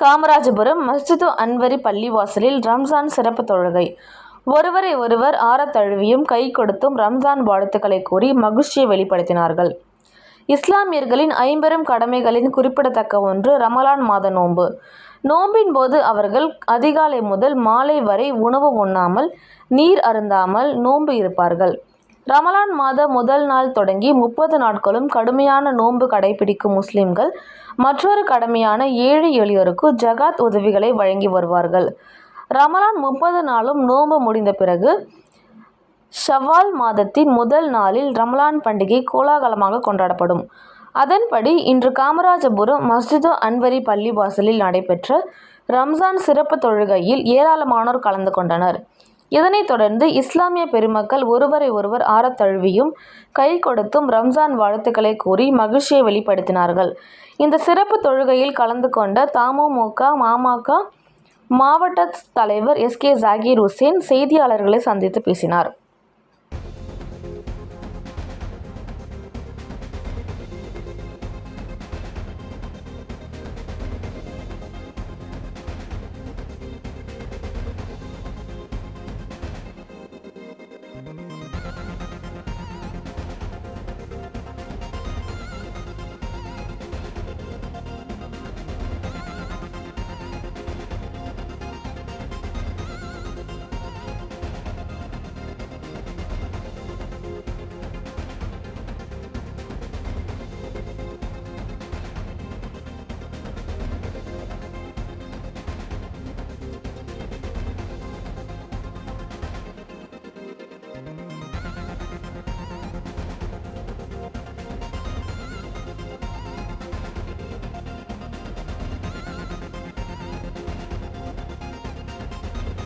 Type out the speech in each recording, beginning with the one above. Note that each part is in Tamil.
காமராஜபுரம் மஸ்ஜிது அன்வரி பள்ளிவாசலில் ரம்ஜான் சிறப்பு தொழுகை. ஒருவரை ஒருவர் ஆறத் தழுவியும் கை கொடுத்தும் ரம்ஜான் வாழ்த்துக்களை கூறி மகிழ்ச்சியை வெளிப்படுத்தினார்கள். இஸ்லாமியர்களின் ஐம்பெரும் கடமைகளின் குறிப்பிடத்தக்க ஒன்று ரமலான் மாத நோன்பு. நோன்பின் போது அவர்கள் அதிகாலை முதல் மாலை வரை உணவு உண்ணாமல் நீர் அருந்தாமல் நோன்பு இருப்பார்கள். ரமலான் மாத முதல் நாள் தொடங்கி 30 நாட்களும் கடுமையான நோன்பு கடைபிடிக்கும் முஸ்லிம்கள் மற்றொரு கடமையான ஏழை எளியோருக்கு ஜகாத் உதவிகளை வழங்கி வருவார்கள். ரமலான் 30 நாளும் நோன்பு முடிந்த பிறகு ஷவ்வால் மாதத்தின் முதல் நாளில் ரமலான் பண்டிகை கோலாகலமாக கொண்டாடப்படும். அதன்படி இன்று காமராஜபுரம் மஸ்ஜிது அன்வரி பள்ளிவாசலில் நடைபெற்ற ரம்ஜான் சிறப்பு தொழுகையில் ஏராளமானோர் கலந்து கொண்டனர். இதனைத் தொடர்ந்து இஸ்லாமிய பெருமக்கள் ஒருவரை ஒருவர் ஆறத் தழுவியும் கை கொடுத்தும் ரம்ஜான் வாழ்த்துக்களை கூறி மகிழ்ச்சியை வெளிப்படுத்தினார்கள். இந்த சிறப்பு தொழுகையில் கலந்து கொண்ட தமுமுக, மமக மாவட்ட தலைவர் எஸ்.கே. ஜாகீர் ஹுசேன் செய்தியாளர்களை சந்தித்து பேசினார்.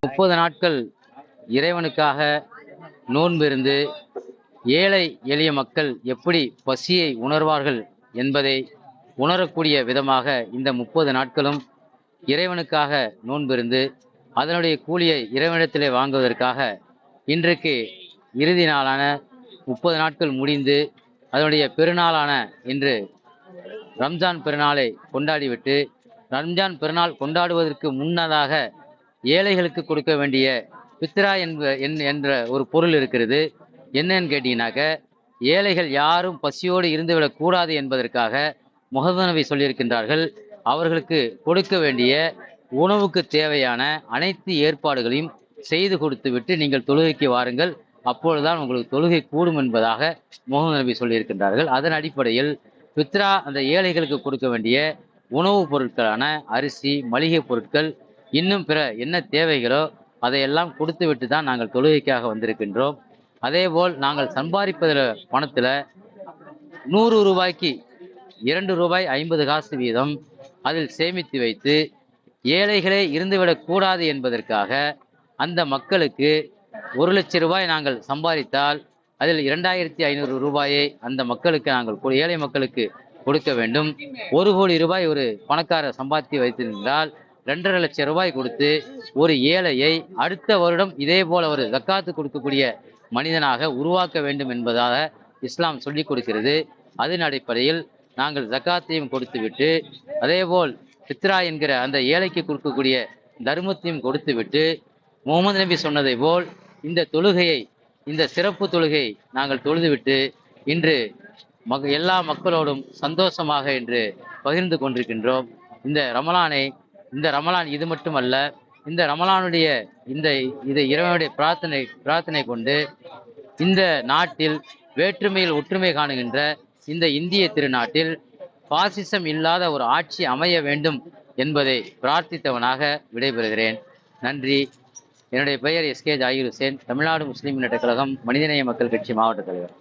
முப்பது நாட்கள் இறைவனுக்காக நோன்பு இருந்து ஏழை எளிய மக்கள் எப்படி பசியை உணர்வார்கள் என்பதை உணரக்கூடிய விதமாக இந்த 30 நாட்களும் இறைவனுக்காக நோன்பு இருந்து அதனுடைய கூலியை இறைவனிடத்திலே வாங்குவதற்காக இன்றைக்கு இறுதி நாளான 30 நாட்கள் முடிந்து அதனுடைய பெருநாளான இன்று ரம்ஜான் பெருநாளை கொண்டாடிவிட்டு ரம்ஜான் பெருநாள் கொண்டாடுவதற்கு முன்னதாக ஏழைகளுக்கு கொடுக்க வேண்டிய பித்ரா என்ற ஒரு பொருள் இருக்கிறது. என்னன்னு கேட்டீங்கன்னாக்க, ஏழைகள் யாரும் பசியோடு இருந்துவிடக்கூடாது என்பதற்காக முஹம்மது நபி சொல்லியிருக்கின்றார்கள். அவர்களுக்கு கொடுக்க வேண்டிய உணவுக்கு தேவையான அனைத்து ஏற்பாடுகளையும் செய்து கொடுத்து விட்டு நீங்கள் தொழுகைக்கு வாருங்கள், அப்பொழுதுதான் உங்களுக்கு தொழுகை கூடும் என்பதாக முஹம்மது நபி சொல்லியிருக்கின்றார்கள். அதன் அடிப்படையில் பித்ரா அந்த ஏழைகளுக்கு கொடுக்க வேண்டிய உணவுப் பொருட்களான அரிசி, மளிகை பொருட்கள், இன்னும் பிற என்ன தேவைகளோ அதையெல்லாம் கொடுத்து விட்டு தான் நாங்கள் தொழுகைக்காக வந்திருக்கின்றோம். அதேபோல் நாங்கள் சம்பாதிப்பதில் பணத்தில் 100 ரூபாய்க்கு 2 ரூபாய் 50 காசு வீதம் அதில் சேமித்து வைத்து ஏழைகளே இருந்துவிடக்கூடாது என்பதற்காக அந்த மக்களுக்கு 1 லட்சம் ரூபாய் நாங்கள் சம்பாதித்தால் அதில் 2500 ரூபாயை அந்த மக்களுக்கு நாங்கள் ஏழை மக்களுக்கு கொடுக்க வேண்டும். 1 கோடி ரூபாய் ஒரு பணக்காரர் சம்பாதித்து வைத்திருந்தால் 2.5 லட்சம் ரூபாய் கொடுத்து ஒரு ஏழையை அடுத்த வருடம் இதே போல ஒரு ஜக்காத்து கொடுக்கக்கூடிய மனிதனாக உருவாக்க வேண்டும் என்பதாக இஸ்லாம் சொல்லிக் கொடுக்கிறது. அதன் அடிப்படையில் நாங்கள் ஜக்காத்தையும் கொடுத்து விட்டு அதேபோல் பித்ரா என்கிற அந்த ஏழைக்கு கொடுக்கக்கூடிய தர்மத்தையும் கொடுத்து விட்டு முகமது நபி சொன்னதை போல் இந்த தொழுகையை, இந்த சிறப்பு தொழுகை நாங்கள் தொழுதுவிட்டு இன்று எல்லா மக்களோடும் சந்தோஷமாக இன்று பகிர்ந்து கொண்டிருக்கின்றோம். இந்த ரமலான் இது மட்டுமல்ல, இந்த ரமலானுடைய இதை இறைவனுடைய பிரார்த்தனை கொண்டு இந்த நாட்டில் வேற்றுமையில் ஒற்றுமை காணுகின்ற இந்த இந்திய திருநாட்டில் பாசிசம் இல்லாத ஒரு ஆட்சி அமைய வேண்டும் என்பதை பிரார்த்தித்தவனாக விடைபெறுகிறேன். நன்றி. என்னுடைய பெயர் எஸ்.கே. ஜாகீர் ஹுசேன், தமிழ்நாடு முஸ்லிம் முன்னேற்றக் கழகம் மனிதநேய மக்கள் கட்சி மாவட்ட தலைவர்.